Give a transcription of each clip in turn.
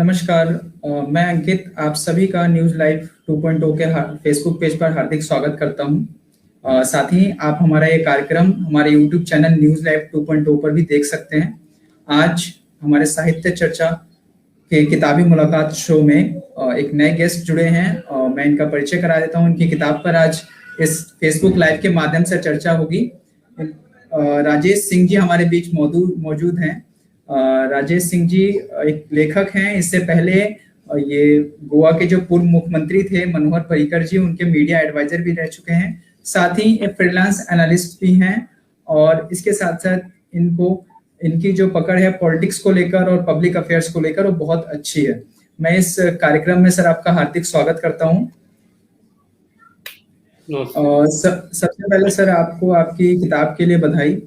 नमस्कार। मैं अंकित आप सभी का न्यूज़ लाइव 2.0 के फेसबुक पेज पर हार्दिक स्वागत करता हूं। साथ ही आप हमारा ये कार्यक्रम हमारे यूट्यूब चैनल न्यूज़ लाइव 2.0 पर भी देख सकते हैं। आज हमारे साहित्य चर्चा के किताबी मुलाकात शो में एक नए गेस्ट जुड़े हैं। मैं इनका परिचय करा देता हूं। इनकी किताब पर आज इस फेसबुक लाइव के माध्यम से चर्चा होगी। राजेश सिंह जी हमारे बीच मौजूद हैं। राजेश सिंह जी एक लेखक हैं। इससे पहले ये गोवा के जो पूर्व मुख्यमंत्री थे मनोहर पर्रिकर जी, उनके मीडिया एडवाइजर भी रह चुके हैं। साथ ही एक फ्रीलांस एनालिस्ट भी हैं और इसके साथ साथ इनकी जो पकड़ है पॉलिटिक्स को लेकर और पब्लिक अफेयर्स को लेकर वो बहुत अच्छी है। मैं इस कार्यक्रम में सर आपका हार्दिक स्वागत करता हूं। सबसे पहले सर आपको आपकी किताब के लिए बधाई।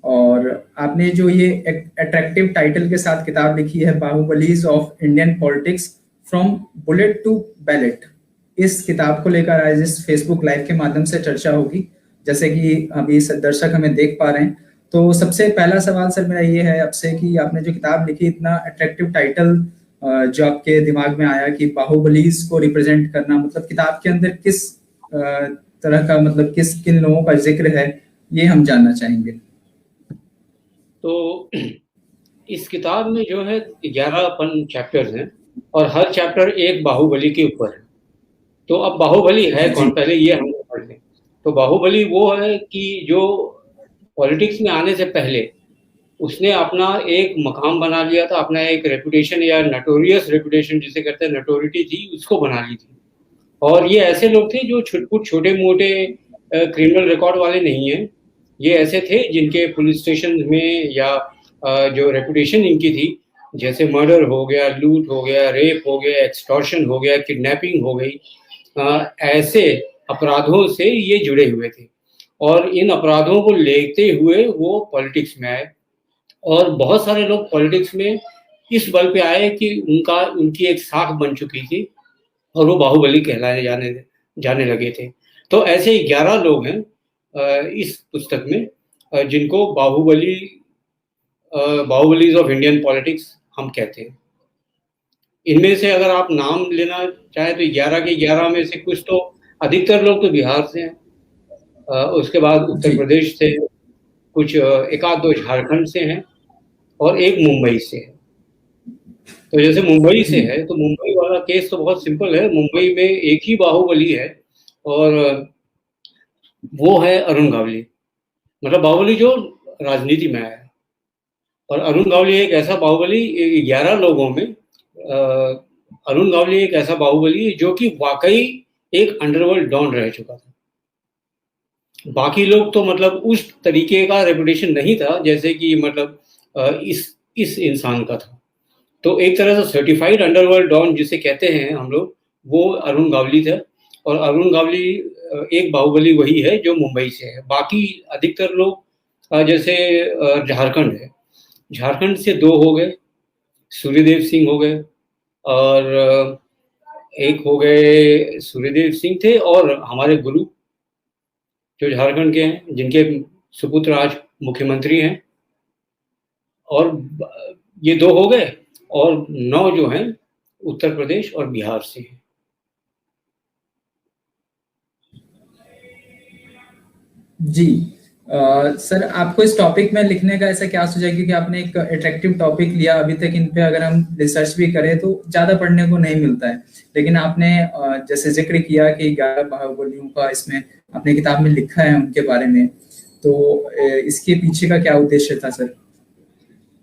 और आपने जो ये अट्रैक्टिव टाइटल के साथ किताब लिखी है, Bahubalis of Indian politics from bullet to ballot, इस किताब को लेकर आज इस फेसबुक लाइव के माध्यम से चर्चा होगी, जैसे कि अभी दर्शक हमें देख पा रहे हैं। तो सबसे पहला सवाल सर मेरा ये है आपसे कि आपने जो किताब लिखी, इतना अट्रैक्टिव टाइटल जो आपके दिमाग में आया कि बाहुबलीज को रिप्रेजेंट करना, मतलब किताब के अंदर किस तरह का, मतलब किन लोगों का जिक्र है, ये हम जानना चाहेंगे। तो इस किताब में जो है 11 चैप्टर्स हैं और हर चैप्टर एक बाहुबली के ऊपर है। तो अब बाहुबली है कौन, पहले ये हम पढ़ लें। तो बाहुबली वो है कि जो पॉलिटिक्स में आने से पहले उसने अपना एक मकाम बना लिया था, अपना एक रेपुटेशन या नटोरियस रेपुटेशन जिसे कहते हैं, नटोरिटी थी, उसको बना ली थी। और ये ऐसे लोग थे जो कुछ छोटे मोटे क्रिमिनल रिकॉर्ड वाले नहीं हैं। ये ऐसे थे जिनके पुलिस स्टेशन में या जो रेपुटेशन इनकी थी, जैसे मर्डर हो गया, लूट हो गया, रेप हो गया, एक्सटॉर्शन हो गया, किडनैपिंग हो गई, ऐसे अपराधों से ये जुड़े हुए थे। और इन अपराधों को लेते हुए वो पॉलिटिक्स में आए। और बहुत सारे लोग पॉलिटिक्स में इस बल पे आए कि उनकी एक साख बन चुकी थी और वो बाहुबली कहलाए जाने लगे थे। तो ऐसे ही 11 लोग हैं इस पुस्तक में जिनको बाहुबलीज ऑफ इंडियन पॉलिटिक्स हम कहते हैं। इनमें से अगर आप नाम लेना चाहें तो 11 के 11 में से कुछ तो, अधिकतर लोग तो बिहार से हैं, उसके बाद उत्तर प्रदेश से, कुछ एक आध दो झारखंड से हैं और एक मुंबई से है। तो जैसे मुंबई से है तो मुंबई वाला केस तो बहुत सिंपल है। मुंबई में एक ही बाहुबली है और वो है अरुण गावली। मतलब बाहुबली जो राजनीति में आया है। और अरुण गावली एक ऐसा बाहुबली, 11 लोगों में अरुण गावली एक ऐसा बाहुबली जो कि वाकई एक अंडरवर्ल्ड डॉन रह चुका था। बाकी लोग तो मतलब उस तरीके का रेपुटेशन नहीं था जैसे कि मतलब इस इंसान का था। तो एक तरह से सर्टिफाइड अंडरवर्ल्ड डॉन जिसे कहते हैं हम लोग, वो अरुण गावली था। और अरुण गावली एक बाहुबली वही है जो मुंबई से है। बाकी अधिकतर लोग जैसे झारखंड है, झारखंड से 2 हो गए, सूर्यदेव सिंह हो गए और एक हो गए, सूर्यदेव सिंह थे और हमारे गुरु जो झारखंड के हैं, जिनके सुपुत्र आज मुख्यमंत्री हैं। और ये 2 हो गए और 9 जो हैं उत्तर प्रदेश और बिहार से हैं। जी सर, आपको इस टॉपिक में लिखने का ऐसा क्या सोचा, क्योंकि आपने एक अट्रैक्टिव टॉपिक लिया। अभी तक इन पे अगर हम रिसर्च भी करें तो ज्यादा पढ़ने को नहीं मिलता है, लेकिन आपने जैसे जिक्र किया कि 11 बाहुबलियों का इसमें अपने किताब में लिखा है उनके बारे में, तो इसके पीछे का क्या उद्देश्य था सर?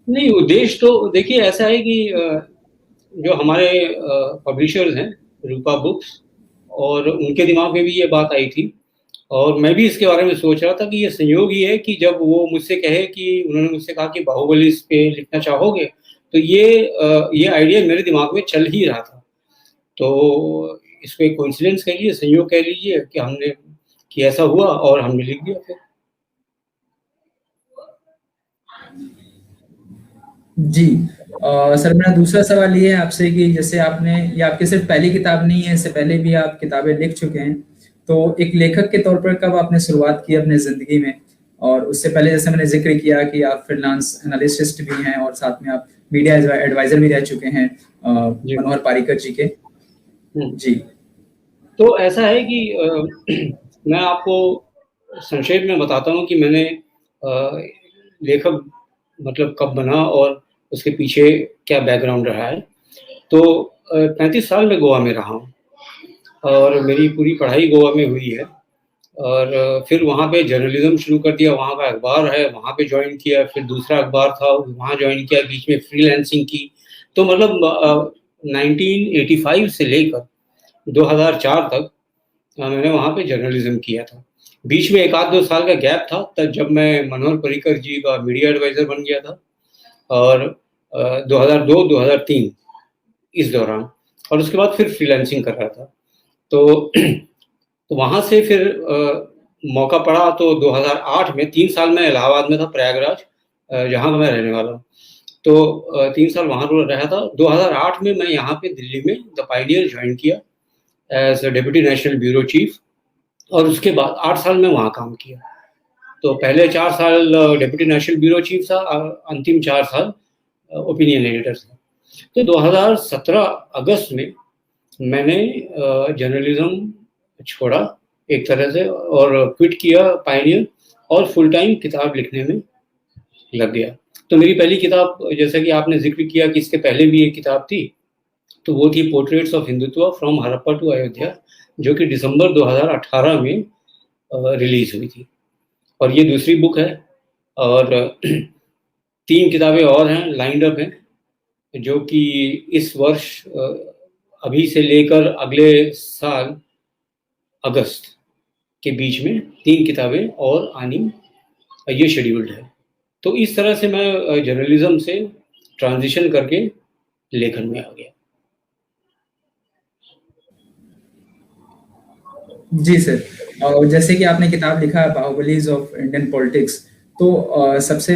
नहीं, उद्देश्य तो देखिए ऐसा है कि जो हमारे पब्लिशर्स हैं रूपा बुक्स, और उनके दिमाग में भी ये बात आई थी और मैं भी इसके बारे में सोच रहा था कि ये संयोग ही है कि जब वो मुझसे उन्होंने मुझसे कहा कि बाहुबली इस पे लिखना चाहोगे, तो ये आइडिया मेरे दिमाग में चल ही रहा था। तो इसको एक कोइंसिडेंस कह लीजिए, संयोग कह लीजिए कि ऐसा हुआ और हमने लिख दिया फिर। जी सर, मेरा दूसरा सवाल ये है आपसे कि जैसे ये आपकी सिर्फ पहली किताब नहीं है, इससे पहले भी आप किताबें लिख चुके हैं। तो एक लेखक के तौर पर कब आपने शुरुआत की अपने जिंदगी में, और उससे पहले जैसे मैंने जिक्र किया कि आप फ्रीलांस एनालिस्ट भी हैं और साथ में आप मीडिया एडवाइजर भी रह चुके हैं मनोहर पारीकर जी के। जी, तो ऐसा है कि मैं आपको संक्षेप में बताता हूँ कि मैंने लेखक मतलब कब बना और उसके पीछे क्या बैकग्राउंड रहा है। तो 35 साल में गोवा में रहा हूँ और मेरी पूरी पढ़ाई गोवा में हुई है और फिर वहाँ पे जर्नलिज्म शुरू कर दिया। वहाँ का अखबार है, वहाँ पे ज्वाइन किया, फिर दूसरा अखबार था वहाँ ज्वाइन किया, बीच में फ्रीलांसिंग की। तो मतलब 1985 से लेकर 2004 तक मैंने वहाँ पे जर्नलिज्म किया था। बीच में 1-2 साल का गैप था तब जब मैं मनोहर पर्रिकर जी का मीडिया एडवाइज़र बन गया था और 2002-2003 इस दौरान, और उसके बाद फिर फ्रीलांसिंग कर रहा था। तो वहाँ से फिर मौका पड़ा तो 2008 में 3 साल मैं इलाहाबाद में था, प्रयागराज, जहाँ का मैं रहने वाला हूँ। तो 3 साल वहाँ रहा था। 2008 में मैं यहाँ पे दिल्ली में द पायनियर ज्वाइन किया as deputy national bureau chief और उसके बाद 8 साल में वहाँ काम किया। तो पहले 4 साल डिप्टी नेशनल ब्यूरो चीफ था, अंतिम 4 साल ओपिनियन एडिटर था। तो 2017 अगस्त में मैंने जर्नलिज्म छोड़ा एक तरह से और क्विट किया पायनियर और फुल टाइम किताब लिखने में लग गया। तो मेरी पहली किताब, जैसा कि आपने जिक्र किया कि इसके पहले भी एक किताब थी, तो वो थी portraits of Hindutva from Harappa to Ayodhya, जो कि दिसंबर 2018 में रिलीज हुई थी। और ये दूसरी बुक है और 3 किताबें और हैं, लाइंड अप हैं, जो कि इस वर्ष अभी से लेकर अगले साल अगस्त के बीच में 3 किताबें और आनी ये शेड्यूल्ड है। तो इस तरह से मैं जर्नलिज्म से ट्रांजिशन करके लेखन में आ गया। जी सर, और जैसे कि आपने किताब लिखा है बाहुबलीज ऑफ इंडियन पॉलिटिक्स, तो सबसे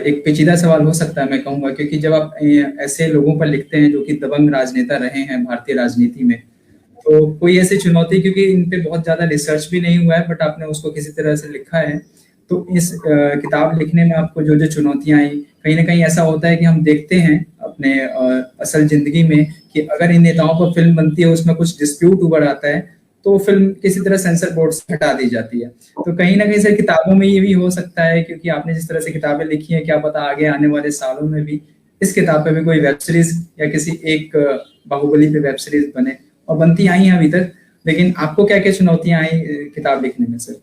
एक पेचीदा सवाल हो सकता है मैं कहूँगा, क्योंकि जब आप ऐसे लोगों पर लिखते हैं जो कि दबंग राजनेता रहे हैं भारतीय राजनीति में, तो कोई ऐसी चुनौती, क्योंकि इन पे बहुत ज्यादा रिसर्च भी नहीं हुआ है बट आपने उसको किसी तरह से लिखा है, तो इस किताब लिखने में आपको जो जो चुनौतियां आई, कहीं ना कहीं ऐसा होता है कि हम देखते हैं अपने असल जिंदगी में कि अगर इन नेताओं पर फिल्म बनती है उसमें कुछ डिस्प्यूट उभर आता है तो फिल्म किसी तरह सेंसर बोर्ड से हटा दी जाती है। तो कहीं ना कहीं सर किताबों में ये भी हो सकता है, क्योंकि आपने जिस तरह से किताबें लिखी हैं, क्या पता आगे आने वाले सालों में भी इस किताब पे भी कोई वेब सीरीज या किसी एक बाहुबली पे वेब सीरीज बने, और बनती आई हैं अभी तक। लेकिन आपको क्या क्या चुनौतियां आई किताब लिखने में सर?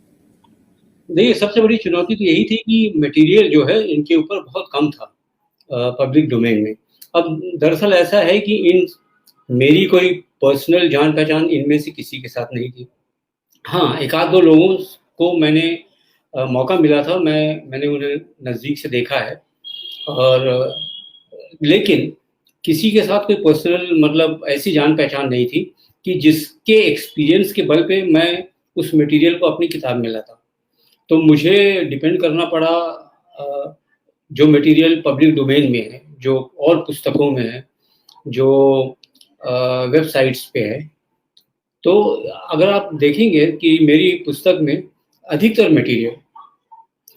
देखिए, सबसे बड़ी चुनौती तो यही थी कि मटेरियल जो है इनके ऊपर बहुत कम था पब्लिक डोमेन में। अब दरअसल ऐसा है कि इन मेरी कोई पर्सनल जान पहचान इनमें से किसी के साथ नहीं थी। हाँ, 1-2 लोगों को मैंने मौका मिला था, मैंने उन्हें नज़दीक से देखा है और लेकिन किसी के साथ कोई पर्सनल मतलब ऐसी जान पहचान नहीं थी कि जिसके एक्सपीरियंस के बल पे मैं उस मटेरियल को अपनी किताब में लाता। तो मुझे डिपेंड करना पड़ा जो मटेरियल पब्लिक डोमेन में है, जो और पुस्तकों में है, जो वेबसाइट्स पे है। तो अगर आप देखेंगे कि मेरी पुस्तक में अधिकतर मटेरियल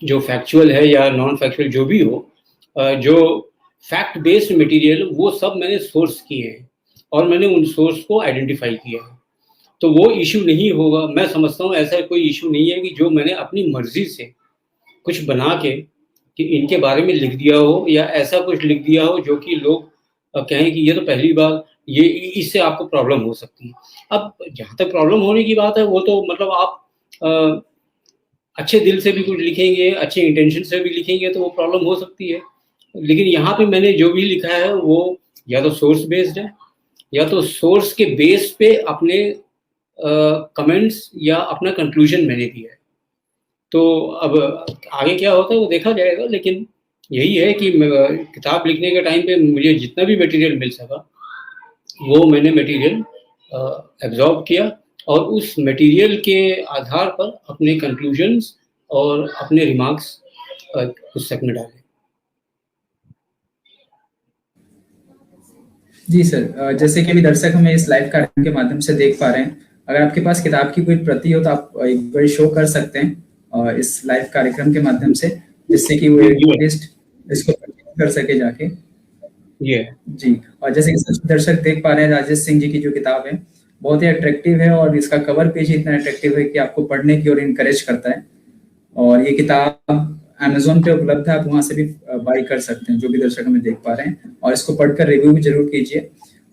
जो फैक्चुअल है या नॉन फैक्चुअल जो भी हो, जो फैक्ट बेस्ड मटेरियल वो सब मैंने सोर्स किए हैं और मैंने उन सोर्स को आइडेंटिफाई किया है। तो वो इशू नहीं होगा, मैं समझता हूँ ऐसा कोई इशू नहीं है कि जो मैंने अपनी मर्जी से कुछ बना के कि इनके बारे में लिख दिया हो या ऐसा कुछ लिख दिया हो जो कि लोग कहें कि ये तो पहली बार, ये इससे आपको प्रॉब्लम हो सकती है। अब जहाँ तक प्रॉब्लम होने की बात है वो तो मतलब आप अच्छे दिल से भी कुछ लिखेंगे, अच्छे इंटेंशन से भी लिखेंगे तो वो प्रॉब्लम हो सकती है। लेकिन यहाँ पे मैंने जो भी लिखा है वो या तो सोर्स बेस्ड है या तो सोर्स के बेस पे अपने कमेंट्स या अपना कंक्लूजन मैंने दिया है। तो अब आगे क्या होता है वो देखा जाएगा, लेकिन यही है कि किताब लिखने के टाइम पे मुझे जितना भी मटेरियल मिल सका वो मैंने मटेरियल एब्जॉर्ब किया और उस मटेरियल के आधार पर अपने कंक्लूजन्स और अपने रिमार्क्स पुस्तक में डाले। जी सर, जैसे कि अभी दर्शक हमें इस लाइव कार्यक्रम के माध्यम से देख पा रहे हैं, अगर आपके पास किताब की कोई प्रति हो तो आप एक बार शो कर सकते हैं इस लाइव कार्यक्रम के माध्यम से, जिससे कि वो एक लिस्ट इसको कर सके जाके। जी, और जैसे कि सब दर्शक देख पा रहे हैं, राजेश सिंह जी की जो किताब है बहुत ही अट्रैक्टिव है, और इसका कवर पेज ही इतना अट्रैक्टिव है कि आपको पढ़ने की ओर इनकरेज करता है। और ये किताब अमेज़न पे उपलब्ध है, आप वहाँ से भी बाई कर सकते हैं, जो भी दर्शक हमें देख पा रहे हैं, और इसको पढ़कर रिव्यू भी जरूर कीजिए।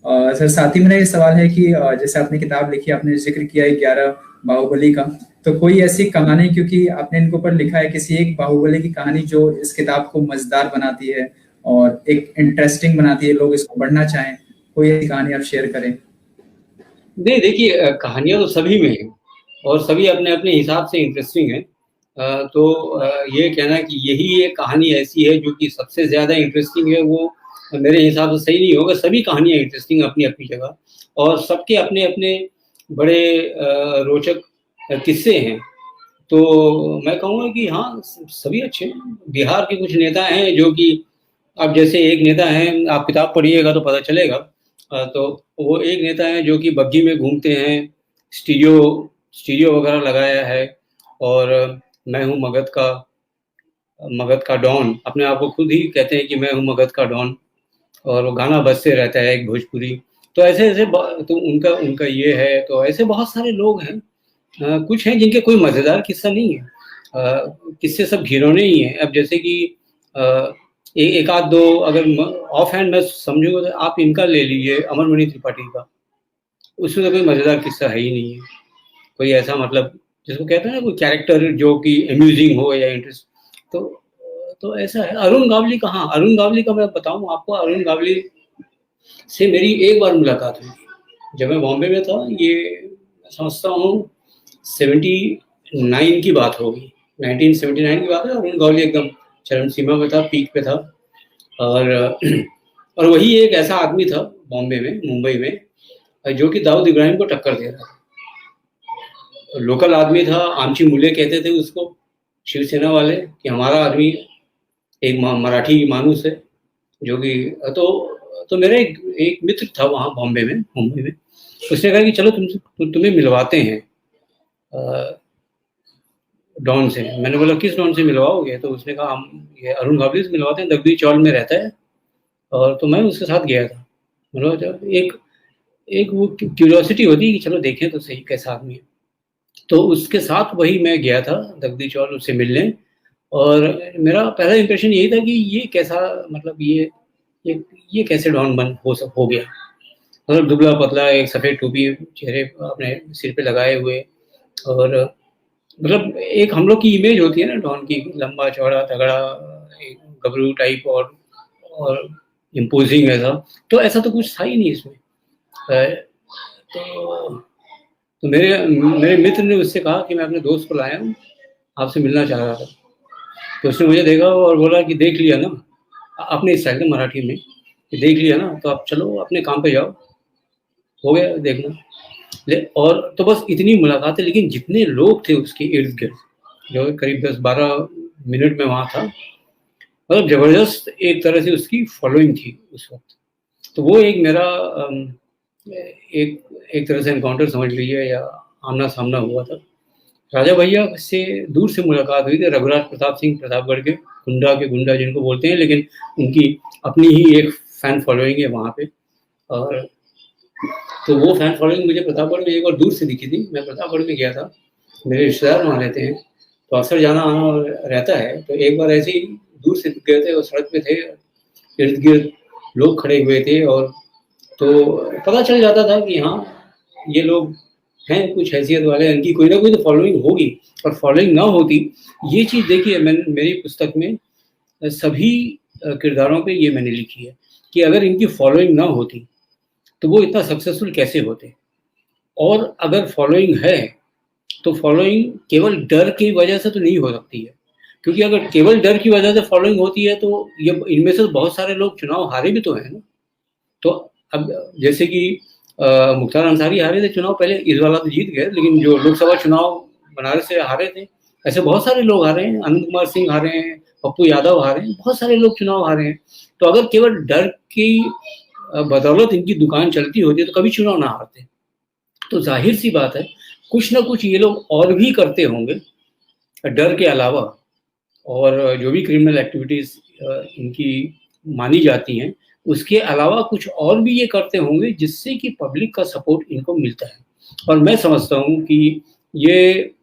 सर, साथ ही मेरा ये सवाल है कि जैसे आपने किताब लिखी, आपने जिक्र किया है 11 बाहुबली का, तो कोई ऐसी कहानी, क्योंकि आपने इनके ऊपर लिखा है, किसी एक बाहुबली की कहानी जो इस किताब को मजेदार बनाती है और एक इंटरेस्टिंग बनाती है, लोग इसको पढ़ना चाहें, कोई ऐसी कहानी आप शेयर करें? नहीं, देखिए, कहानियां तो सभी में है और सभी अपने अपने हिसाब से इंटरेस्टिंग है। तो ये कहना कि यही एक कहानी ऐसी है जो कि सबसे ज्यादा इंटरेस्टिंग है, वो मेरे हिसाब से सही नहीं होगा। सभी कहानियां इंटरेस्टिंग अपनी अपनी जगह, और सबके अपने अपने बड़े रोचक किस्से हैं। तो मैं कहूँगा कि हाँ, सभी अच्छे हैं। बिहार के कुछ नेता हैं जो कि, अब जैसे एक नेता हैं, आप किताब पढ़िएगा तो पता चलेगा। तो वो एक नेता है जो कि बग्गी में घूमते हैं, स्टीरियो वगैरह लगाया है, और मैं हूँ मगध का डॉन, अपने आप को खुद ही कहते हैं कि मैं हूँ मगध का डॉन, और वो गाना बजते रहता है एक भोजपुरी। तो ऐसे तो उनका ये है। तो ऐसे बहुत सारे लोग हैं। कुछ हैं जिनके कोई मज़ेदार किस्सा नहीं है, किस्से सब घिनौने ही हैं। अब जैसे कि एक आध दो अगर ऑफ हैंड मैं समझूंगा तो आप इनका ले लीजिए, अमरमणि त्रिपाठी का। उसमें तो कोई मज़ेदार किस्सा है ही नहीं है, कोई ऐसा, मतलब जिसको कहते हैं ना, कोई कैरेक्टर जो कि अम्यूजिंग हो या इंटरेस्ट। तो ऐसा है। अरुण गावली कहाँ, अरुण गावली का मैं बताऊं आपको, अरुण गावली से मेरी एक बार मुलाकात हुई जब मैं बॉम्बे में था। ये समझता हूँ 79 की बात होगी, 1979 की बात है। अरुण गावली एकदम चरम सीमा में था, पीक पे था। और वही एक ऐसा आदमी था बॉम्बे में, मुंबई में, जो कि दाऊद इब्राहिम को टक्कर दे रहा था। लोकल आदमी था, आमची मूल्य कहते थे उसको शिवसेना वाले, कि हमारा आदमी एक मराठी मानुस है जो कि। तो मेरा एक मित्र था वहाँ बॉम्बे में, मुंबई में। उसने कहा कि चलो तुम्हें मिलवाते हैं डॉन से। मैंने बोला किस डॉन से मिलवाओगे? तो उसने कहा हम ये अरुण गावली से मिलवाते हैं, दगदी चौल में रहता है। और तो मैं उसके साथ गया था। मतलब एक वो क्यूरियोसिटी होती है कि चलो देखें तो सही कैसा आदमी है। तो उसके साथ वही मैं गया था दगदी चौल उससे मिलने। और मेरा पहला इंप्रेशन यही था कि ये कैसा, मतलब ये कैसे डॉन हो गया। मतलब दुबला पतला, एक सफ़ेद टोपी चेहरे अपने सिर पे लगाए हुए, और मतलब एक हम लोग की इमेज होती है ना डॉन की, लंबा चौड़ा तगड़ा, एक गबरू टाइप, और इम्पोजिंग ऐसा। तो ऐसा तो कुछ था ही नहीं इसमें। तो मेरे मित्र ने उससे कहा कि मैं अपने दोस्त को लाया हूँ, आपसे मिलना चाह रहा था। तो उसने मुझे देखा और बोला कि देख लिया ना, अपने स्टाइल में मराठी में, कि देख लिया ना तो आप चलो अपने काम पे जाओ, हो गया देखना। और तो बस इतनी मुलाकात है। लेकिन जितने लोग थे उसके इर्द गिर्द, जो करीब 10-12 मिनट में वहाँ था, मतलब जबरदस्त एक तरह से उसकी फॉलोइंग थी उस वक्त। तो वो एक मेरा एक तरह से एनकाउंटर समझ लीजिए, या आमना सामना हुआ था। राजा भैया से दूर से मुलाकात हुई थी, रघुराज प्रताप सिंह प्रतापगढ़ के गुंडा जिनको बोलते हैं, लेकिन उनकी अपनी ही एक फैन फॉलोइंग है वहाँ पे। और तो वो फैन फॉलोइंग मुझे प्रतापगढ़ में एक बार दूर से दिखी थी। मैं प्रतापगढ़ में गया था, मेरे रिश्तेदार वहाँ रहते हैं, तो अक्सर जाना आना रहता है। तो एक बार ऐसे ही दूर से दिख गए थे, और सड़क पे थे, इर्द गिर्द लोग खड़े हुए थे, और तो पता चल जाता था कि हाँ ये लोग हैं कुछ हैसियत वाले, इनकी कोई ना कोई तो फॉलोइंग होगी। और फॉलोइंग ना होती, ये चीज़ देखिए, मैंने मेरी पुस्तक में सभी किरदारों पे ये मैंने लिखी है कि अगर इनकी फॉलोइंग ना होती तो वो इतना सक्सेसफुल कैसे होते। और अगर फॉलोइंग है तो फॉलोइंग केवल डर की वजह से तो नहीं हो सकती है, क्योंकि अगर केवल डर की वजह से फॉलोइंग होती है तो ये इनमें से बहुत सारे लोग चुनाव हारे भी तो हैं ना। तो अब जैसे कि मुख्तार अंसारी हारे थे चुनाव पहले, इस वाला तो जीत गए, लेकिन जो लोकसभा चुनाव बनारस से हारे थे, ऐसे बहुत सारे लोग हारे हैं। अनंत कुमार सिंह हारे हैं, पप्पू यादव हारे हैं, बहुत सारे लोग चुनाव हारे हैं। तो अगर केवल डर की बदौलत इनकी दुकान चलती होती तो कभी चुनाव ना हारते। तो जाहिर सी बात है कुछ ना कुछ ये लोग और भी करते होंगे डर के अलावा और जो भी क्रिमिनल एक्टिविटीज इनकी मानी जाती हैं, उसके अलावा कुछ और भी ये करते होंगे जिससे कि पब्लिक का सपोर्ट इनको मिलता है। और मैं समझता हूँ कि ये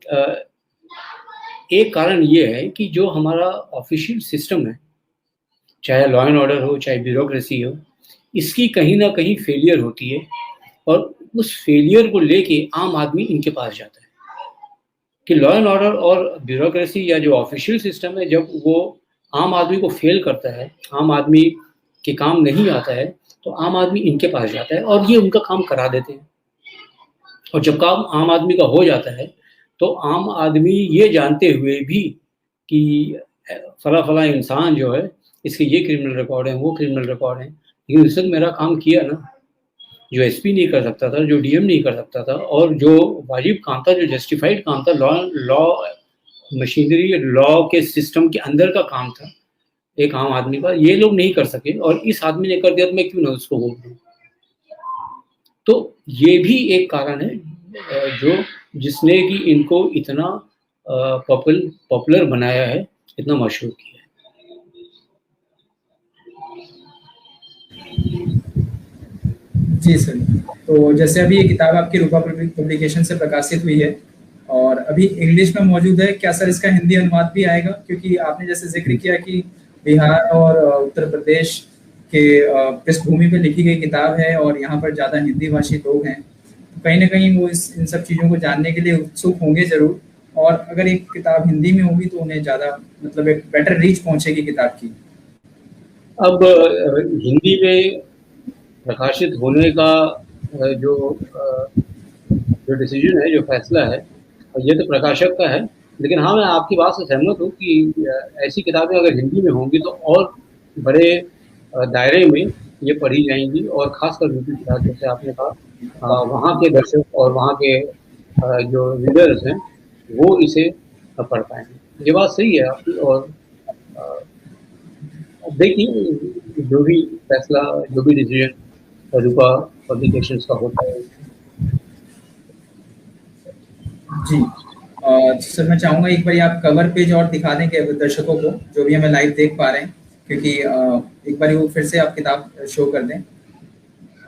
एक कारण ये है कि जो हमारा ऑफिशियल सिस्टम है, चाहे लॉ एंड ऑर्डर हो, चाहे ब्यूरोक्रेसी हो, इसकी कहीं ना कहीं फेलियर होती है और उस फेलियर को लेके आम आदमी इनके पास जाता है कि लॉ एंड ऑर्डर और ब्यूरोक्रेसी या जो ऑफिशियल सिस्टम है, जब वो आम आदमी को फेल करता है, आम आदमी के काम नहीं आता है, तो आम आदमी इनके पास जाता है और ये उनका काम करा देते हैं। और जब काम आम आदमी का हो जाता है तो आम आदमी ये जानते हुए भी कि फला फला इंसान जो है, इसके ये क्रिमिनल रिकॉर्ड है, वो क्रिमिनल रिकॉर्ड है, लेकिन उसने मेरा काम किया ना, जो एसपी नहीं कर सकता था, जो डीएम नहीं कर सकता था, और जो वाजिब काम था, जो जस्टिफाइड काम था, लॉ मशीनरी, लॉ के सिस्टम के अंदर का काम था एक आम आदमी का, ये लोग नहीं कर सके और इस आदमी ने कर दिया तो मैं क्यों ना उसको वोट दूं। तो ये भी एक कारण है जो जिसने कि इनको इतना पॉपुलर बनाया है, इतना मशहूर किया है। जी सर, तो जैसे अभी ये किताब आपकी रूपा पब्लिकेशन से प्रकाशित हुई है और अभी इंग्लिश में मौजूद है, क्या सर इसका हिंदी अनुवाद भी आएगा? क्योंकि आपने जैसे जिक्र किया कि बिहार और उत्तर प्रदेश के पृष्ठभूमि पे लिखी गई किताब है और यहाँ पर ज़्यादा हिंदी भाषी लोग हैं, तो कहीं ना कहीं वो इन सब चीज़ों को जानने के लिए उत्सुक होंगे जरूर, और अगर एक किताब हिंदी में होगी तो उन्हें ज़्यादा मतलब एक बेटर रीच पहुंचेगी किताब की। अब हिंदी में प्रकाशित होने का जो डिसीजन है, जो फैसला है, ये तो प्रकाशक का है, लेकिन हाँ, मैं आपकी बात से सहमत हूँ कि ऐसी किताबें अगर हिंदी में होंगी तो और बड़े दायरे में ये पढ़ी जाएंगी, और खासकर यूपी बिहार, जैसे आपने कहा, वहाँ के दर्शक और वहाँ के जो रीडर्स हैं वो इसे पढ़ पाएंगे। ये बात सही है आपकी। और देखिए, जो भी फैसला, जो भी डिसीजन रूपा पब्लिकेशंस का होता है। जी सर, मैं चाहूंगा एक बार आप कवर पेज और दिखा दें कि दर्शकों को, जो भी हमें लाइव देख पा रहे हैं, क्योंकि एक बार वो फिर से आप किताब शो कर दें।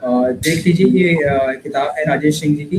देख लीजिए, ये किताब है राजेश सिंह जी की।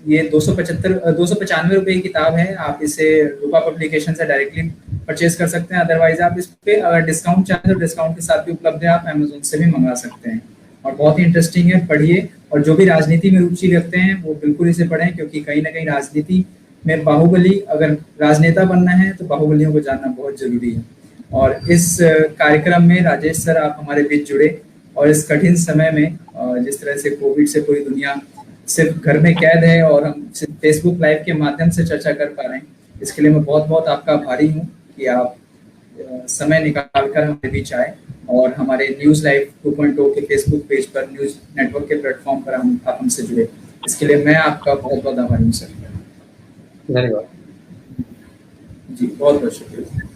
ये 295 रुपए की किताब है। आप इसे रूपा पब्लिकेशन से डायरेक्टली परचेज कर सकते हैं, अदरवाइज आप इस पे अगर डिस्काउंट चाहें तो डिस्काउंट के साथ भी उपलब्ध है, आप अमेजोन से भी मंगा सकते हैं। और बहुत ही इंटरेस्टिंग है, पढ़िए। और जो भी राजनीति में रुचि रखते हैं वो बिल्कुल इसे पढ़ें, क्योंकि कहीं ना कहीं राजनीति में बाहुबली, अगर राजनेता बनना है तो बाहुबलियों को जानना बहुत जरूरी है। और इस कार्यक्रम में राजेश सर आप हमारे बीच जुड़े, और इस कठिन समय में जिस तरह से कोविड से पूरी दुनिया सिर्फ घर में कैद है और हम सिर्फ फेसबुक लाइव के माध्यम से चर्चा कर पा रहे हैं, इसके लिए मैं बहुत बहुत आपका आभारी हूँ कि आप समय निकाल कर हमारे बीच आए और हमारे न्यूज लाइव 2.0 के फेसबुक पेज पर, न्यूज नेटवर्क के प्लेटफॉर्म पर आप हमसे जुड़े। इसके लिए मैं आपका बहुत बहुत आभारी हूँ सर। धन्यवाद जी, बहुत बहुत शुक्रिया।